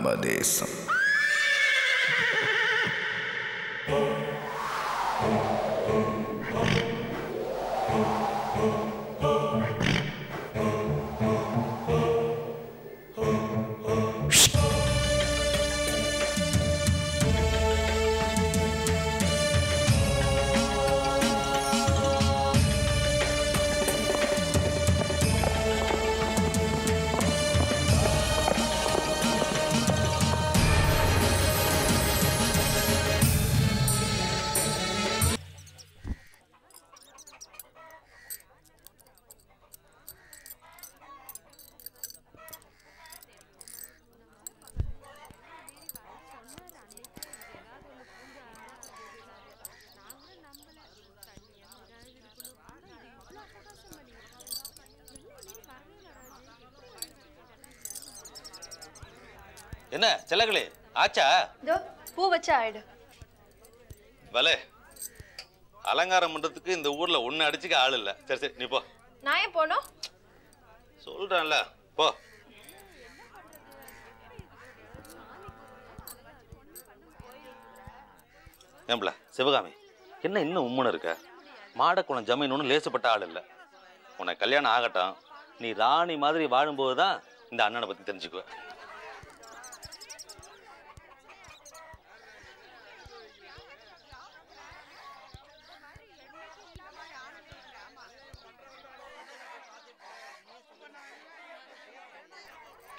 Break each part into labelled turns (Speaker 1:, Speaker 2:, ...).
Speaker 1: நம்ம தேசம்.
Speaker 2: என்ன செல்லகளே ஆச்சா?
Speaker 3: பூ வச்சா ஆயிடு.
Speaker 2: வலே அலங்காரம் பண்றதுக்கு இந்த ஊர்ல ஒண்ணு அடிச்சுக்க ஆள் இல்ல. சரி சரி நீ போ.
Speaker 3: நான் ஏன் போனோம்?
Speaker 2: சொல்றேன்ல போ. ஏம்பல சிவகாமி என்ன இன்னும் உம்முன்னு இருக்க? மாடக்குளம் ஜமீன் ஒன்றும் லேசப்பட்ட ஆள் இல்லை. உனக்கு கல்யாணம் ஆகட்டும், நீ ராணி மாதிரி வாழும்போது தான் இந்த அண்ணனை பத்தி தெரிஞ்சுக்குவ.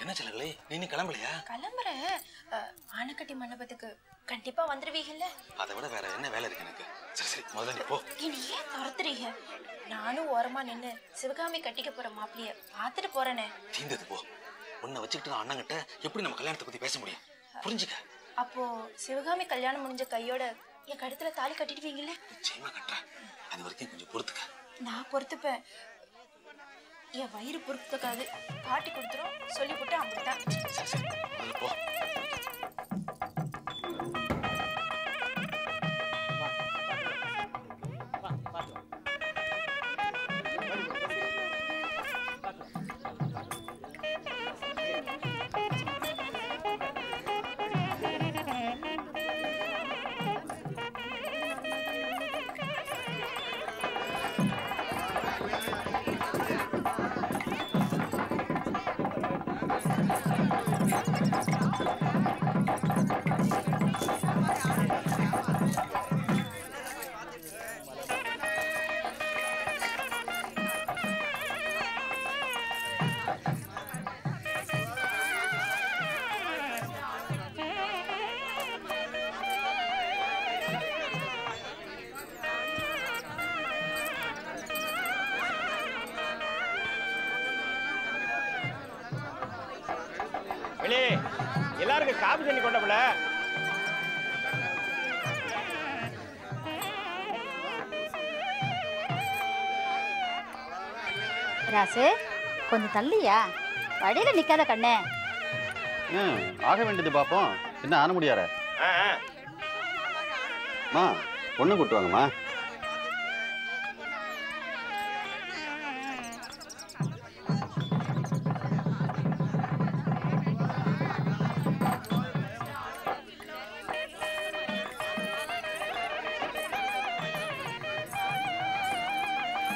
Speaker 2: என்ன செல்லகளே நீ கிளம்பலையா?
Speaker 3: கிளம்புறேன். ஆனக்கட்டி மண்டபத்துக்கு கண்டிப்பா வந்துருவீங்கல்ல?
Speaker 2: அதை விட வேற என்ன வேலை இருக்கு எனக்கு? சரி சரி முதல்ல நீ போ.
Speaker 3: நீ ஏன் துரத்துறீங்க? நானும் ஓரமா நின்று சிவகாமி கட்டிக்க போற மாப்பிள்ளைய பார்த்துட்டு போறேனே.
Speaker 2: தீந்தது போ. உன்னை வச்சுக்கிட்டு நான் அண்ணங்கிட்ட எப்படி நம்ம கல்யாணத்தை பத்தி பேச முடியும்? புரிஞ்சுக்க.
Speaker 3: அப்போ சிவகாமி கல்யாணம் முடிஞ்ச கையோட என் கழுத்துல தாலி கட்டிடுவீங்கல்ல?
Speaker 2: நிச்சயமா கட்டுறேன். அது வரைக்கும் கொஞ்சம் பொறுத்துக்க.
Speaker 3: நான் பொறுத்துப்பேன். என் வயிறு பொறுத்துக்காது. காட்டி கொடுத்துரும் சொல்லி போட்டு அப்படித்தான்.
Speaker 2: சரி சரி முதல்ல போ.
Speaker 4: எல்லாருக்கும் காபி தண்ணி கொண்டப்பல.
Speaker 5: ராசு கொஞ்சம் தள்ளியா? வழியில நிக்காத கண்ணே.
Speaker 6: ஆக வேண்டியது பாப்போம். என்ன ஆன முடியாத? பொண்ணு கூட்டுவாங்கம்மா.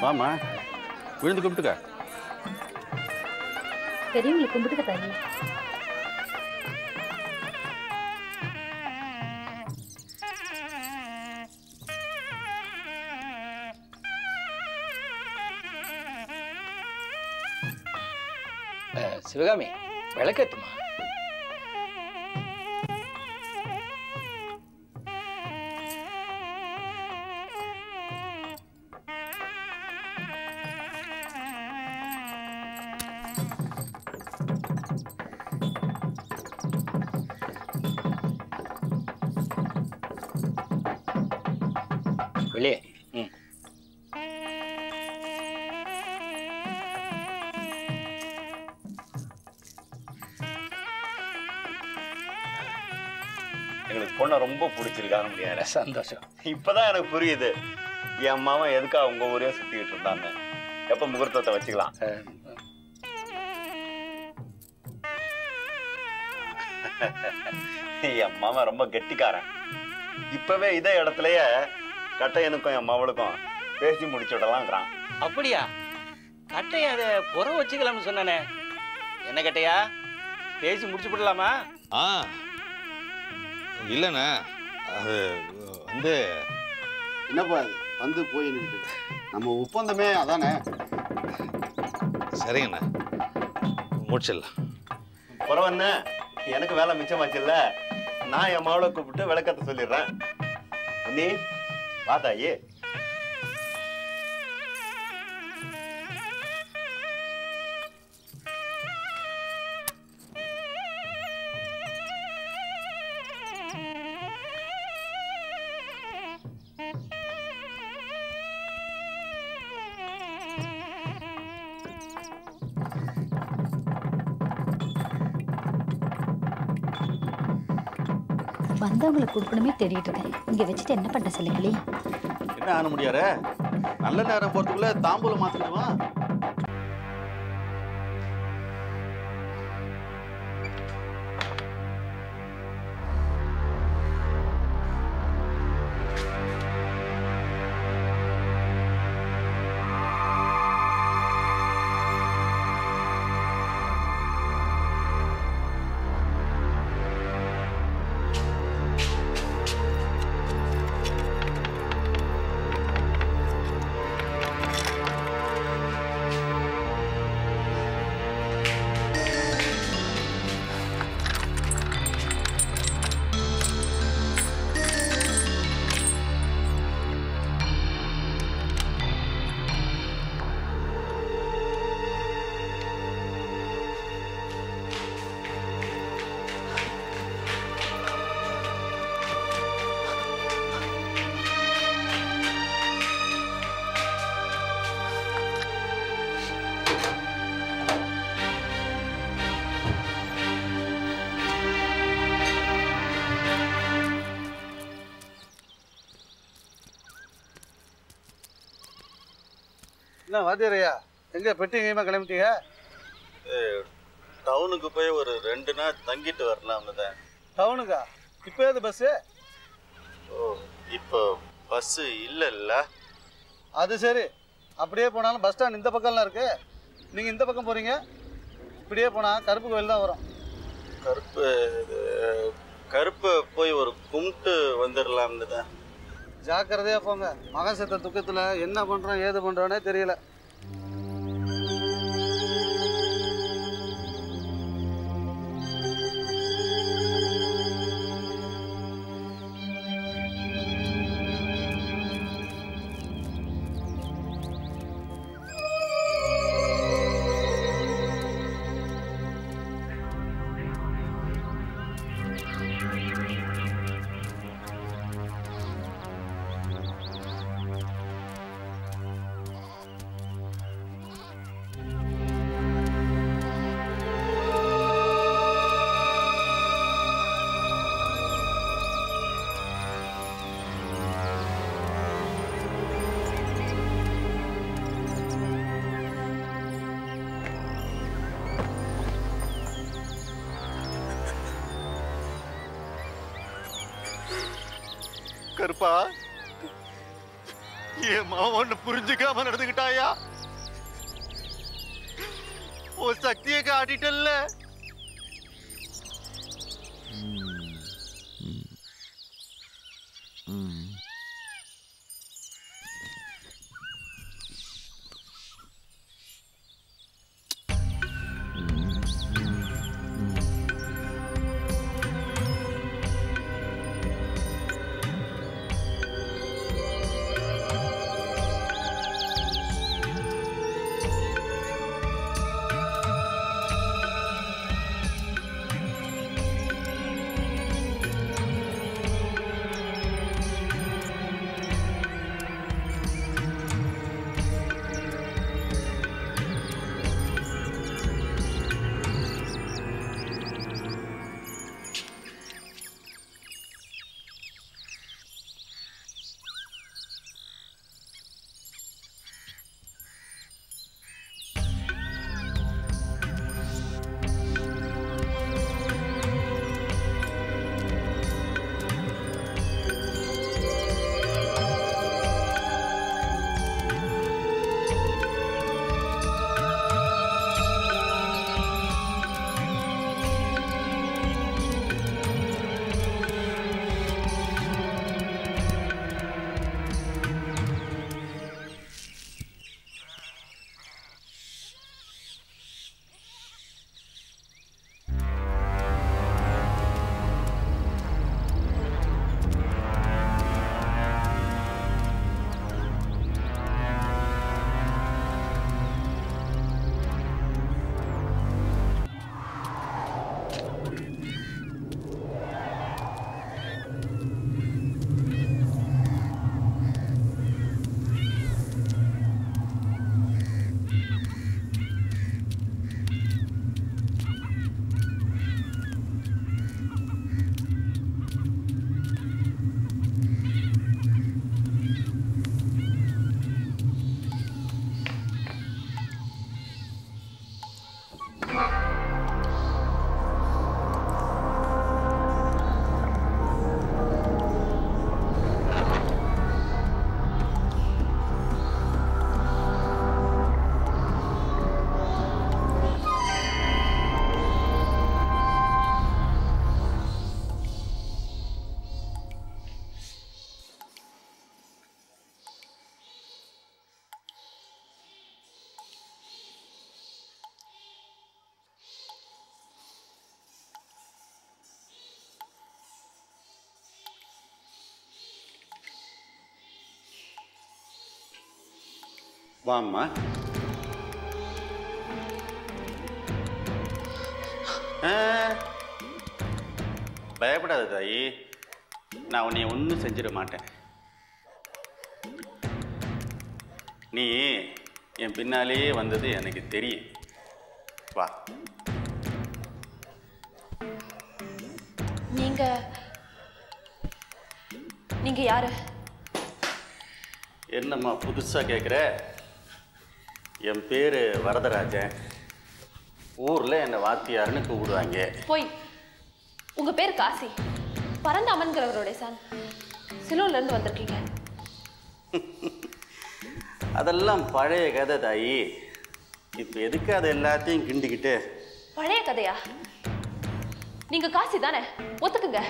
Speaker 6: வாமா விழுந்து கும்பிட்டுக்க.
Speaker 5: பெரியவங்களை கும்பிட்டுக்க தாயி.
Speaker 4: சிவகாமி விளக்கேத்துமா. வெளியே
Speaker 2: எங்களுக்கு பொண்ணை ரொம்ப பிடிச்சிருக்காங்க முடியாது.
Speaker 4: சந்தோஷம்.
Speaker 2: இப்பதான் எனக்கு புரியுது என் அம்மாவன் எதுக்காக உங்க ஊரே சுத்திக்கிட்டு இருந்தாங்க. எப்ப முகூர்த்தத்தை வச்சுக்கலாம்?
Speaker 1: என் மாமன் ரொம்ப கெட்டிக்காரன். இப்பவே இதே இடத்துலயே கட்டையனுக்கும் என் மவளுக்கும் பேசி முடிச்சு விடலாங்கிறான்.
Speaker 4: அப்படியா? கட்டையா அதை புற வச்சுக்கலாம்னு சொன்னானே, என்ன கட்டையா பேசி முடிச்சு விடலாமா?
Speaker 2: இல்லைண்ணே, அது வந்து
Speaker 6: என்னப்பா அது வந்து போய் நின்று நம்ம ஒப்பந்தமே அதானே.
Speaker 2: சரிங்கண்ணா, முடிச்சிடலாம்.
Speaker 1: புறவண்ண எனக்கு வேலை மிச்சமாச்சு இல்ல, நான் என் மவளை கூப்பிட்டு விளக்கத்தை சொல்லிடுறேன். நீ வாதாயி.
Speaker 5: வந்தவங்களை கொடுக்கணுமே தேடிட்டு இருக்கேன். இங்க வச்சுட்டு என்ன பண்ண சொல்லுங்களே?
Speaker 6: என்ன ஆன முடியாரு, நல்ல நேரம் போறதுக்குள்ள தாம்பூலம் மாத்திடுவான்.
Speaker 7: என்ன வாத்தியாரையா, எங்க பெட்டி எங்கேயுமா கிளம்பிட்டீங்க?
Speaker 6: டவுனுக்கு போய் ஒரு 2 நாள் தங்கிட்டு வரலாம்னு தான்.
Speaker 7: டவுனுக்கா? இப்போ ஏது பஸ்ஸு?
Speaker 6: ஓ, இப்போ பஸ்ஸு இல்லைல்ல.
Speaker 7: அது சரி, அப்படியே போனாலும் பஸ் ஸ்டாண்ட் இந்த பக்கம்லாம் இருக்கு. நீங்கள் இந்த பக்கம் போகிறீங்க, இப்படியே போனால் கருப்பு கோயில் தான் வரும்.
Speaker 6: கருப்பு போய் ஒரு கும்பிட்டு வந்துடலாம்னு தான்.
Speaker 7: ஜாக்கிரதையாக போங்க. மகன் செத்த துக்கத்தில் என்ன பண்ணுறோம் ஏது பண்ணுறோன்னே தெரியல.
Speaker 1: கருப்பா, என் மாவன் ஒண்ணு புரிஞ்சுக்காம நடந்துக்கிட்டாயா? உன் சக்தியை காட்டிட்டல்ல.
Speaker 8: வாம்மா. பயப்படாத தாயி, நான் உன்னை ஒன்றும் செஞ்சிட மாட்டேன். நீ என் பின்னாலேயே வந்தது எனக்கு தெரியும். வா.
Speaker 3: நீங்க யாரு?
Speaker 8: என்னம்மா புதுசாக கேட்குற? என் பேர் வரதராஜன். ஊரில் என்னை வாத்தியாருன்னு கூப்பிடுவாங்க.
Speaker 3: போய் உங்க பேர் காசி, பரந்தாமன்கிறவருடைய சன். சிலூர்ல இருந்து வந்திருக்கீங்க.
Speaker 8: அதெல்லாம் பழைய கதை தாயி. இப்போ எதுக்கு அதை எல்லாத்தையும் கிண்டிக்கிட்டு?
Speaker 3: பழைய கதையா? நீங்க காசி தானே, ஒத்துக்குங்க.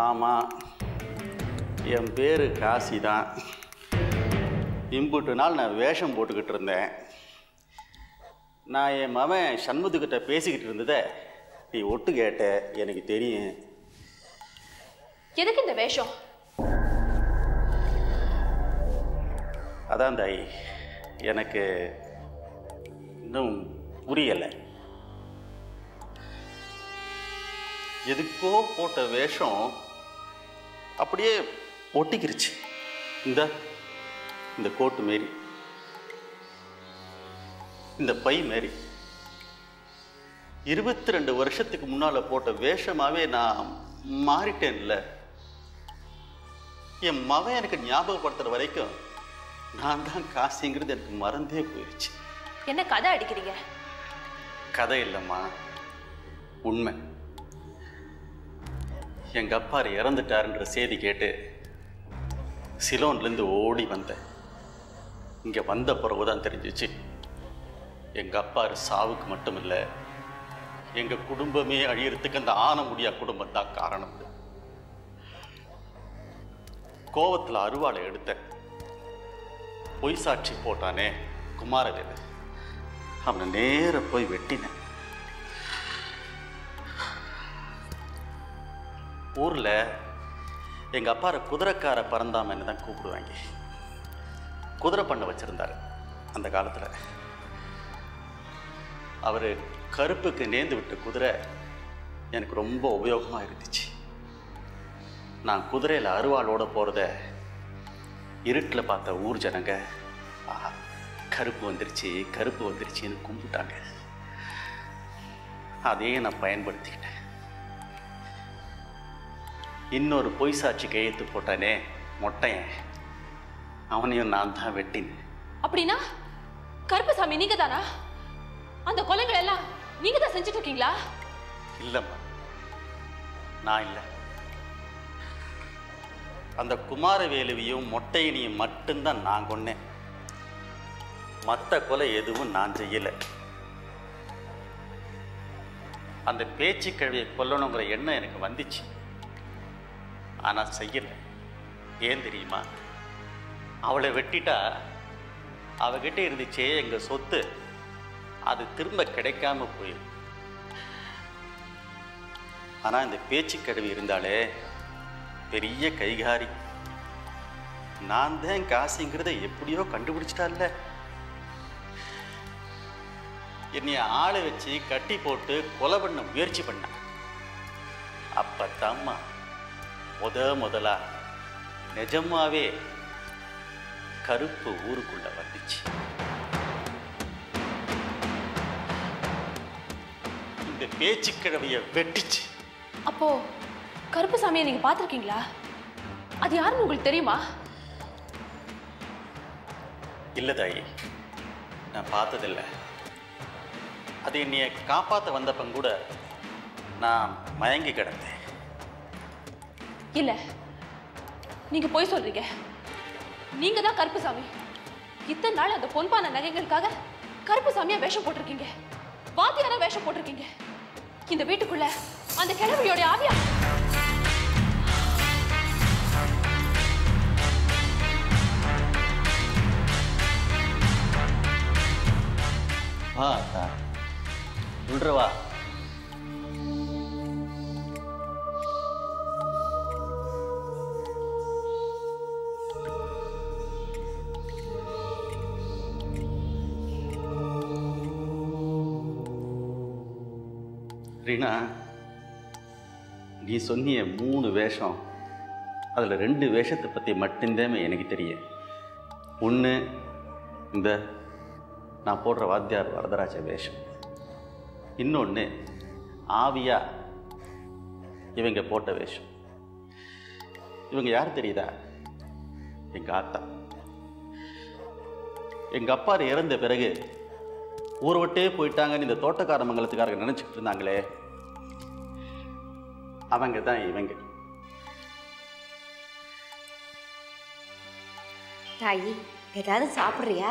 Speaker 8: ஆமாம், என் பேர் காசி தான். இம்புட்டு நாள் நான் வேஷம் போட்டுக்கிட்டு இருந்தேன். நான் என் மகன் சண்முகத்துக்கிட்ட பேசிக்கிட்டு இருந்ததை நீ ஒட்டு கேட்ட, எனக்கு தெரியும்.
Speaker 3: எதுக்கு இந்த வேஷம்?
Speaker 8: அதான் தாயி, எனக்கு இன்னும் புரியலை. எதுக்கோ போட்ட வேஷம் அப்படியே ஒட்டிக்கிருச்சு. இந்த கோட்டு மாரி, இந்த பை மாரி 22 வருஷத்துக்கு முன்னால போட்ட வேஷமாவே நான் மாறிட்டேன்ல. என் மகன் எனக்கு ஞாபகப்படுத்துற வரைக்கும் நான் தான் காசிங்கிறது எனக்கு மறந்தே போயிடுச்சு.
Speaker 3: என்ன கதை அடிக்கிறீங்க?
Speaker 8: கதை இல்லைம்மா, உண்மை. எங்கள் அப்பா இறந்துட்டாருன்ற செய்தி கேட்டு சிலோன்லேருந்து ஓடி வந்தேன். இங்கே வந்த பிறகு தான் தெரிஞ்சிச்சு, எங்கள் அப்பா சாவுக்கு மட்டும் இல்லை, எங்கள் குடும்பமே அழியறதுக்கு அந்த ஆனமுடியா குடும்பம் தான் காரணம். கோவத்தில் அருவாளை எடுத்தேன். பொய் சாட்சி போட்டானே குமாரவேலு, அவனை நேர போய் வெட்டினேன். ஊரில் எங்கள் அப்பாரை குதிரைக்கார பறந்தாமன்னு தான் கூப்பிடுவாங்க. குதிரை பண்ண வச்சுருந்தார் அந்த காலத்தில். அவர் கருப்புக்கு நேர்ந்து விட்ட குதிரை எனக்கு ரொம்ப உபயோகமாக இருந்துச்சு. நான் குதிரையில் அருவாளோடு போகிறத இருட்டில் பார்த்த ஊர் ஜனங்க, ஆஹா கருப்பு வந்துருச்சு கருப்பு வந்துருச்சுன்னு கும்பிட்டாங்க. அதையே நான் பயன்படுத்திக்கிட்டேன். இன்னொரு பொய் சாட்சி கையெழுத்து போட்டானே மொட்டையன், அவனையும் நான் தான் வெட்டினேன்.
Speaker 3: அப்படின்னா கருப்பசாமி நீங்க தானா? அந்த கொலைகள் எல்லாம் நீங்க தான் செஞ்சுட்டு இருக்கீங்களா?
Speaker 8: இல்லைம்மா, நான் இல்லை. அந்த குமாரவேலுவையும் மொட்டையனையும் மட்டும்தான் நான் கொன்னேன். மற்ற கொலை எதுவும் நான் செய்யலை. அந்த பேச்சு கழுவியை கொல்லணுங்கிற எண்ணம் எனக்கு வந்துச்சு, ஆனால் செய்யலை. ஏன் தெரியுமா? அவளை வெட்டிட்டா அவகிட்ட இருந்துச்சே எங்கள் சொத்து, அது திரும்ப கிடைக்காம போயிடும். ஆனால் இந்த பேச்சு கழுவி இருந்தாலே பெரிய கைகாரி. நான் தான் காசுங்கிறத எப்படியோ கண்டுபிடிச்சிட்டால. என்னைய ஆளை வச்சு கட்டி போட்டு கொலை பண்ண முயற்சி பண்ண. அப்பத்தாம்மா முதலா நிஜமாவே கருப்பு ஊருக்குள்ள வந்துச்சு. இந்த பேச்சுக்கிழமைய வெட்டிச்சு.
Speaker 3: அப்போ கருப்பசாமியை நீங்க பார்த்திருக்கீங்களா? அது யாருன்னு உங்களுக்கு தெரியுமா?
Speaker 8: இல்லை தாயி, நான் பார்த்ததில்லை. அது என்னைய காப்பாற்ற வந்தப்பன் கூட நான் மயங்கி கிடந்தேன்.
Speaker 3: இல்ல, நீங்க போய் சொல்றீங்க. நீங்க தான் கருப்பசாமி. இத்தனை நாள் அந்த பொன்பான நகைகளுக்காக கருப்பசாமியா வேஷம் போட்டிருக்கீங்க, வாத்தியாரா வேஷம் போட்டிருக்கீங்க. இந்த வீட்டுக்குள்ள அந்த கிழவியோட ஆவியா
Speaker 8: வா அக்கா, சொல்றவா. ரீனா, நீ சொன்னிய 3 வேஷம், அதில் 2 வேஷத்தை பற்றி மட்டும்தான் எனக்கு தெரியும். ஒன்று இந்த நான் போடுற வாத்தியார் வரதராஜ வேஷம், இன்னொன்று ஆவியா இவங்க போட்ட வேஷம். இவங்க யார் தெரியுதா? எங்கள் ஆத்தா. எங்கள் அப்பா இறந்த பிறகு ஊரை விட்டே போயிட்டாங்கன்னு இந்த தோட்டக்கார மங்கலத்துக்காரங்க நினச்சிக்கிட்டு இருந்தாங்களே, அவங்க தான் இவங்க.
Speaker 9: தாயி, ஏதாவது சாப்பிட்றியா?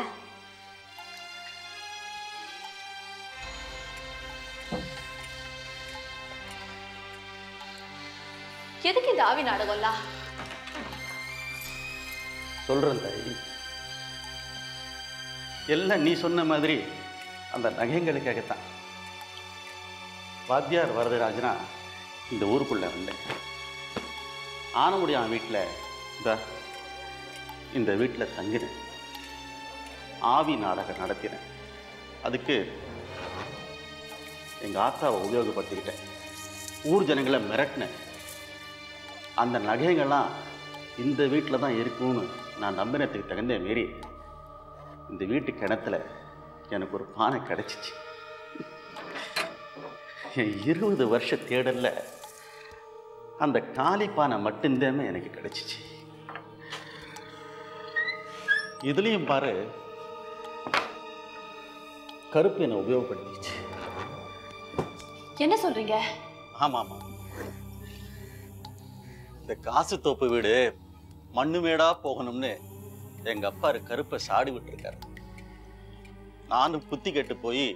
Speaker 3: எதுக்கு இந்த ஆவி நாடகம்லாம்?
Speaker 8: சொல்றேன் தாயி, எல்லாம் நீ சொன்ன மாதிரி அந்த நகைங்களுக்காகத்தான். வாத்தியார் வரதராஜனா இந்த ஊருக்குள்ள வந்தேன். ஆனமுடியான் வீட்டில் இந்த வீட்டில் தங்கினேன். ஆவி நாடகம் நடத்தினேன். அதுக்கு எங்கள் ஆத்தாவை உபயோகப்படுத்திக்கிட்டேன். ஊர் ஜனங்களை மிரட்டினேன். அந்த நகைகள்லாம் இந்த வீட்டில் தான் இருக்கும்னு நான் நம்பினத்துக்கு தகுந்த மாரி இந்த வீட்டு கிணத்துல எனக்கு ஒரு பானை கிடைச்சிச்சு. என் 20 வருஷ தேடல்ல அந்த காலி பானை மட்டும்தான் எனக்கு கிடைச்சிச்சு. இதுலேயும் பாரு, கருப்பு என்னை உபயோகப்படுத்திச்சு.
Speaker 3: என்ன சொல்றீங்க?
Speaker 8: ஆமாம் ஆமாம், இந்த காசு தோப்பு வீடு மண்ணு மேடா போகணும்னு எங்க அப்பா கருப்பை சாடி விட்டுருக்காரு. நானும் புத்தி கெட்டு போய்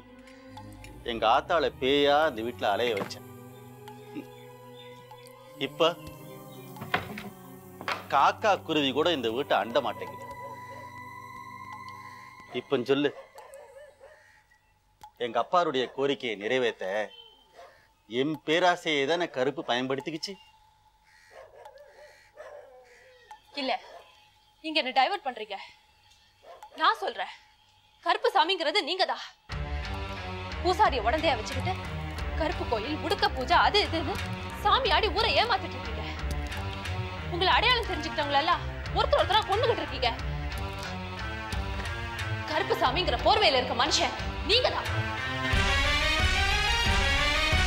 Speaker 8: எங்க ஆத்தாளை பேயா இந்த வீட்டில் அலைய வச்சேன். இப்ப காக்கா குருவி கூட இந்த வீட்டை அண்ட மாட்டேங்குது. இப்ப சொல்லு, எங்க அப்பாருடைய கோரிக்கையை நிறைவேற்ற என் பேராசையை தானே கருப்பு பயன்படுத்திக்கிச்சு.
Speaker 3: இல்ல, நீங்க என்ன டைவர்ட் பண்றீங்க. நான் சொல்றேன், கருப்பு சாமிங்கிறது நீங்க தான். பூசாரிய உடந்தையா வச்சுக்கிட்டு கருப்பு கோயில், முடுக்க பூஜை, அது இதுன்னு சாமி ஆடி ஊரை ஏமாத்திட்டு இருக்கீங்க. உங்களை அடையாளம் தெரிஞ்சுக்கிட்டவங்களெல்லாம் ஒருத்தரா கொண்டுகிட்டு இருக்கீங்க. கருப்பு சாமிங்கிற போர்வையில இருக்க மனுஷன் நீங்க தான்.